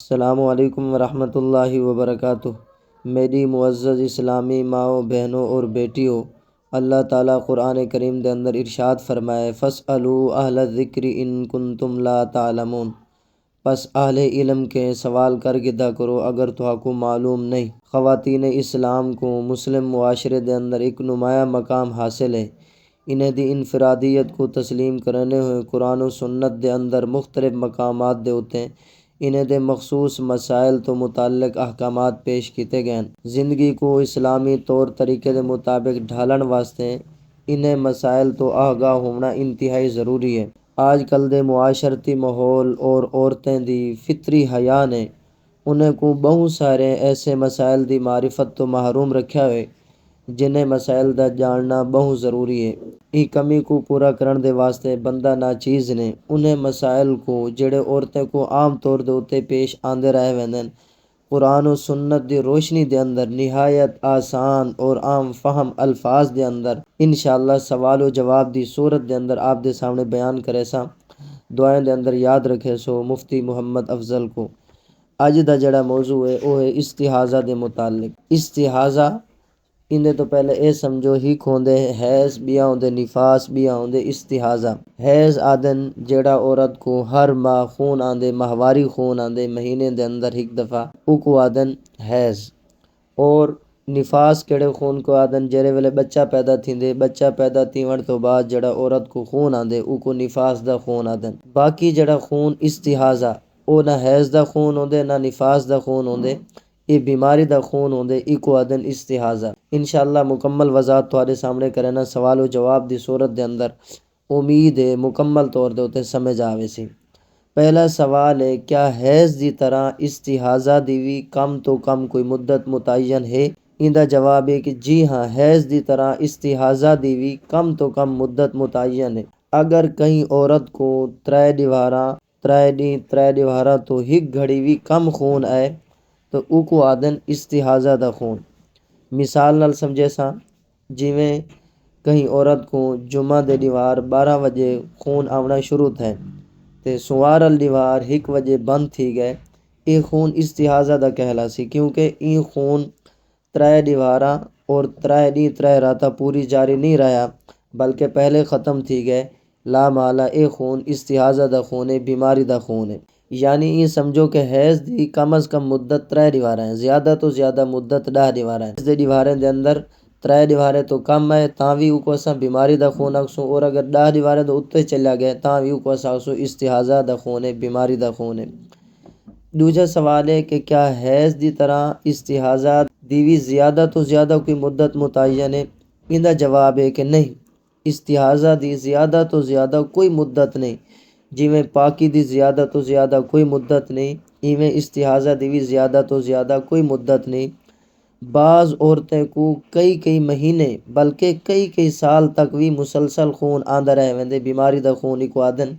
السلام علیکم ورحمۃ اللہ وبرکاتہ۔ میری معزز اسلامی ماؤں بہنوں اور بیٹیوں، اللہ تعالیٰ قرآن کریم دے اندر ارشاد فرمائے فَاسْأَلُوا أَهْلَ الذِّكْرِ إِن كُنتُمْ لَا تَعْلَمُونَ۔ پس اہل علم کے سوال کر گدا کرو اگر تو کو معلوم نہیں۔ خواتین اسلام کو مسلم معاشرے دے اندر ایک نمایاں مقام حاصل ہے۔ انہیں دی انفرادیت کو تسلیم کرنے ہوئے قرآن و سنت دے اندر مختلف مقامات دے ہوتے ہیں۔ انہیں دے مخصوص مسائل تو متعلق احکامات پیش کیتے گئے ہیں۔ زندگی کو اسلامی طور طریقے دے مطابق ڈھالن واسطے انہیں مسائل تو آگاہ ہونا انتہائی ضروری ہے۔ آج کل دے معاشرتی ماحول اور عورتیں دی فطری حیا نے انہیں کو بہت سارے ایسے مسائل دی معرفت تو محروم رکھیا ہوئے جنہیں مسائل دا جاننا بہت ضروری ہے۔ ای کمی کو پورا کرن دے واسطے بندہ ناچیز نے انہیں مسائل کو جڑے عورتیں کو عام طور دے اتے پیش آندے رہے ویندن قرآن و سنت دی روشنی دے اندر نہایت آسان اور عام فہم الفاظ دے اندر انشاءاللہ سوال و جواب دی صورت دے اندر آپ دے سامنے بیان کرے سا۔ دعائیں دے اندر یاد رکھے سو مفتی محمد افضل کو۔ اج دا جڑا موضوع ہے وہ ہے استحاضہ دے متعلق۔ استحاضہ اندے تو پہلے اے سمجھو ہی کھوندے حیض بیا ہوندے نفاس بیا ہوندے استحاضہ۔ حیض آدن جڑا عورت کو ہر ماہ خون آندے ماہواری خون آندے مہینے دے اندر ایک دفعہ او کو آدن حیض، اور نفاس کڑے خون کو آدن جڑے ویلے بچہ پیدا تھیندے بچہ پیدا تھیون تو بعد جڑا عورت کو خون آندے او کو نفاس دا خون آدن۔ باقی جڑا خون استحاضہ او نہ حیض دا خون ہوندے نہ نفاس دا خون ہوندے، یہ بیماری دا خون ہوندے ای کو آدن استحاضہ۔ انشاءاللہ مکمل وضاحت تھوڑے سامنے کرنا سوال و جواب دی صورت دے اندر، امید ہے مکمل طور دے ہوتے سمجھ آوے سی۔ پہلا سوال ہے کیا حیض دی طرح استحاضہ دی بھی کم تو کم کوئی مدت متعین ہے؟ ان دا جواب ہے کہ جی ہاں، حیض دی طرح استحاضہ دی بھی کم تو کم مدت متعین ہے۔ اگر کہیں عورت کو ترے دیوارہ تو ہک گھڑی بھی کم خون آئے تو او کو آدن استحاضہ دا خون۔ مثال نال سمجھے سا، جویں کہیں عورت کو جمعہ دے دیوار 12 بجے خون آونا شروع تھے تے سوار ال دیوار 1 بجے بند تھی گئے، یہ خون استحاضہ دا کہلا سی، کیونکہ یہ خون 3 دیوارہ اور 3 دی 3 راتہ پوری جاری نہیں رہا بلکہ پہلے ختم تھی گئے، لا مالا یہ خون استحاضہ دا خون ہے، بیماری دا خون ہے۔ یعنی یہ سمجھو کہ حیض دی کم از کم مدت 3 دیوارہ ہیں، زیادہ تو زیادہ مدت 10 دیوارہ ہیں۔ حیض دے دیواریں دے اندر 3 دیواریں تو کم ہے تاں بھی او کو اساں بیماری دا خون اکسوں، اور اگر 10 دیواریں تو اتنے چلا گئے تاں بھی او کو اساں استحاضہ دا خون ہے، بیماری دا خون ہے۔ دوسرا سوال ہے کہ کیا حیض دی طرح استحاضہ دی بھی زیادہ تو زیادہ کوئی مدت متعین ہے؟ ان دا جواب ہے کہ نہیں، استحاضہ دی زیادہ تو زیادہ کوئی مدت نہیں، جویں پاکی دی زیادہ تو زیادہ کوئی مدت نہیں، ایویں استحاضہ دی بھی زیادہ تو زیادہ کوئی مدت نہیں۔ بعض عورتیں کو کئی مہینے بلکہ کئی سال تک بھی مسلسل خون آندہ رہے ویندے، بیماری دا خون ہی کو آدن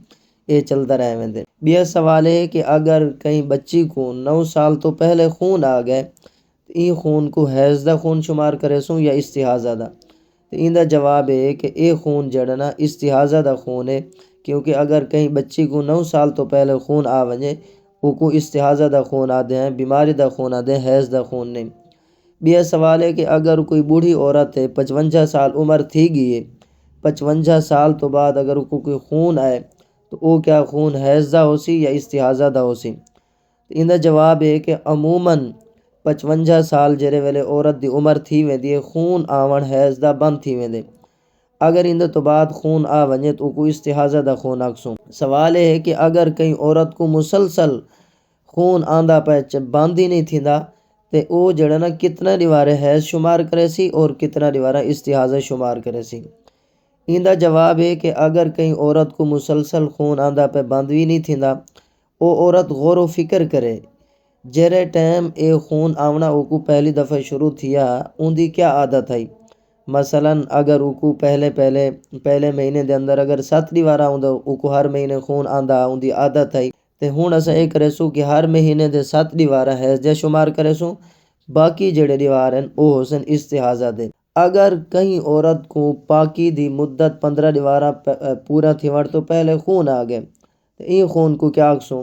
یہ چلتا رہے ویندے۔ بیا سوال ہے کہ اگر کہیں بچی کو 9 سال تو پہلے خون آ گئے تو این خون کو حیض دا خون شمار کرے سوں یا استحاضہ دا؟ تو ان دا جواب ہے کہ اے خون جڑنا استحاضہ دا خون ہے، کیونکہ اگر کہیں بچی کو 9 سال تو پہلے خون آ ونجے او کو استحاضہ دا خون آدھے ہیں، بیماری دا خون آدھے ہیں، حیض دا خون نہیں۔ بیا سوال ہے کہ اگر کوئی بوڑھی عورت ہے 55 سال عمر تھی گئی ہے، 55 سال تو بعد اگر کوئی خون آئے تو او کیا خون حیض دا ہو سی یا استحاضہ دا ہو سی؟ ان دا جواب ہے کہ عموماً 55 سال جرے ویلے عورت دی عمر تھی ویندی ہے خون آون حیض دا بند تھی ویندے، اگر ان تو بعد خون آ ونجے تو کو استحاضہ دا خون آکسوں۔ سوال ہے کہ اگر کہیں عورت کو مسلسل خون آندہ پہ بند ہی نہیں تھیندا تے او جڑا کتنا دیوارے حیض شمار کرے سی اور کتنا دیوارہ استحاضہ شمار کرے سی؟ ان دا جواب ہے کہ اگر کہیں عورت کو مسلسل خون آندہ پہ بند بھی نہیں تھیندا، او عورت غور و فکر کرے جرے ٹائم اے خون آونا او کو پہلی دفعہ شروع تھیا ان دی کیا عادت ہے۔ مثلا اگر او کو پہلے مہینے دے اندر اگر 7 دیوارہ ہوندا او کو ہر مہینے خون آندا ان دی عادت ہے تے ہن اسا اے کرے سو کہ ہر مہینے دے 7 دیوارہ حیض دے شمار کرے سو، باقی جڑے دیوار ہیں او حسن استحاضہ دے۔ اگر کہیں عورت کو پاکی دی مدت 15 دیوارہ پورا تھیوڑ تو پہلے خون آ گئے تو این خون کو کیا اکسوں؟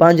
5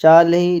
40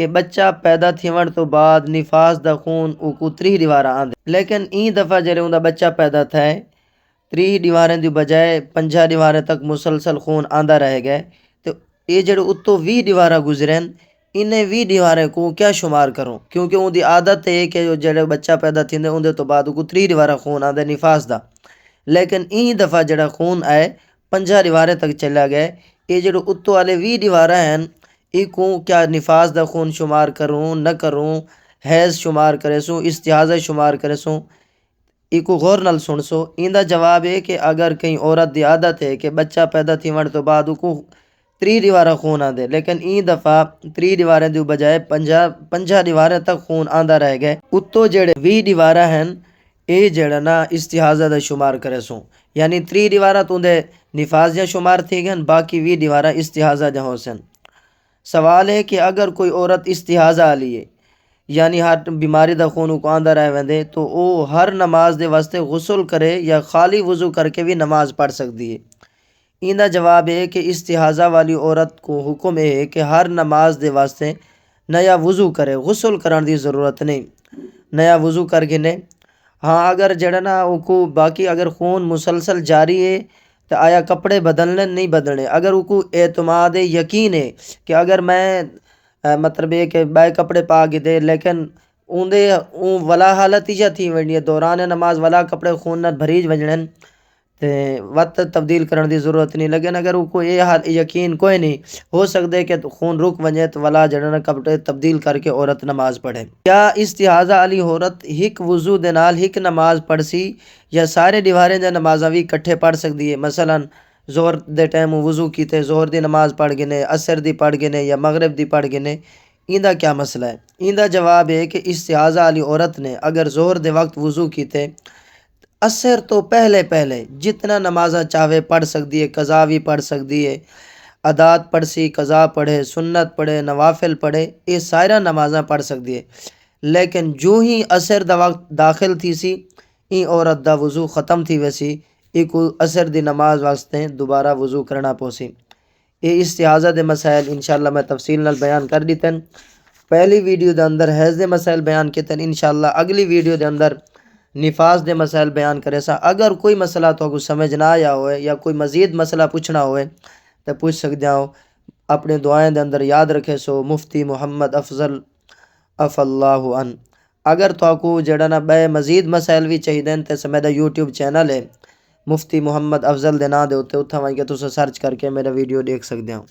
کہ بچہ پیدا تھیون تو بعد نفاس دا خون اوکو 30 دیوارہ آندے، لیکن این دفعہ جڑے اوندا بچہ پیدا تھا ہے 30 دیواریں دی بجائے 50 دیواریں تک مسلسل خون آندا رہ گئے، تو یہ جڑے اتو 20 دیوارہ گزریں انہیں 20 دیواریں کو کیا شمار کروں، کیونکہ ان دی عادت ہے کہ جڑے بچہ پیدا تھیندے اندے تو بعد کو 30 دیوارہ خون آندے نفاس دا، لیکن این دفعہ جڑا خون آئے 50 دیواریں تک چلا گئے، یہ جڑے اتو والے 20 دیوارہ ہیں ای کو کیا نفاس دا خون شمار کروں نہ کروں، حیض شمار کرے سوں، استحاضہ شمار کرے سوں، ای کو غور نال سن سو۔ این دا جواب ہے کہ اگر کہیں عورت دی عادت ہے کہ بچہ پیدا تھیون تو بعد کو 30 دیوارہ خون آندے، لیکن این دفعہ 30 دیواریں دی بجائے 50 دیواریں تک خون آندا رہ گئے، اتو جڑے 20 دیوارہ ہیں اے جڑا نا استحاضہ دا شمار کرے سوں، یعنی 30 دیوارہ تو دے نفاس جا شمار تھی گئن، باقی 20 دیوارہ استحاضہ جا ہو سن۔ سوال ہے کہ اگر کوئی عورت استحاضہ آلی ہے یعنی ہر بیماری دا خون کو آندہ رہ ویندے تو او ہر نماز دے واسطے غسل کرے یا خالی وضو کر کے بھی نماز پڑھ سکتی ہے؟ این دا جواب ہے کہ استحاضہ والی عورت کو حکم ہے کہ ہر نماز دے واسطے نیا وضو کرے، غسل کرن دی ضرورت نہیں، نیا وضو کر کے نے ہاں اگر جڑا نا او کو باقی اگر خون مسلسل جاری ہے تو آیا کپڑے بدلنے نہیں بدلنے، اگر او کو اعتماد یقین ہے کہ اگر میں مطلب ہے کہ بائے کپڑے پا کے دے لیکن اون دے اون ولا حالت ہی جا تھی ونی ہے دوران نماز ولا کپڑے خون نہ بھریج وجنن تے وقت تبدیل کرن دی ضرورت نہیں، لیکن اگر او کو یہ یقین کوئی نہیں ہو سکتے کہ خون رک ونجے تو ولا جڑا کپڑے تبدیل کر کے عورت نماز پڑھے۔ کیا استحاضہ علی عورت ہک وضو دے نال ہک نماز پڑھ سی یا سارے دیواریں دے نمازاں بھی کٹھے پڑھ سکتی ہے؟ مثلا ظہر دے ٹائم وضو کیتے ظہر دی نماز پڑھ گنے، عصر دی پڑھ گنے یا مغرب دی پڑھ گنے، این دا کیا مسئلہ ہے؟ این دا جواب ہے کہ استحاضہ علی عورت نے اگر ظہر دے وقت وضو کیتے عصر تو پہلے جتنا نمازاں چاہے پڑھ سکتی ہے، قضا بھی پڑھ سکتی ہے، عدات پڑھ سی، قضا پڑھے، سنت پڑھے، نوافل پڑھے، یہ سارا نمازاں پڑھ سکتی ہے، لیکن جو ہی عصر دا وقت داخل تھی سی این عورت دا وضو ختم تھی ویسی ای کو عصر دی نماز واسطے دوبارہ وضو کرنا پوسی۔ یہ استحاضہ دے مسائل انشاءاللہ میں تفصیل نال بیان کر دیتن، پہلی ویڈیو دے اندر حیض دے مسائل بیان کیتن، انشاءاللہ اگلی ویڈیو دے اندر نفاس دے مسائل بیان کرے سا۔ اگر کوئی مسئلہ تو کو سمجھ نہ آیا ہوئے یا کوئی مزید مسئلہ پوچھنا ہوئے تو پوچھ سکتے ہو، اپنے دعائیں دے اندر یاد رکھے سو مفتی محمد افضل اف اللہ عنہ۔ اگر تو کو جڑا نا بے مزید مسائل بھی چاہیے تو میرا یوٹیوب چینل ہے مفتی محمد افضل دے نا دے اتھا وہیں کہ تسا سرچ کر کے میرا ویڈیو دیکھ سکتے ہو۔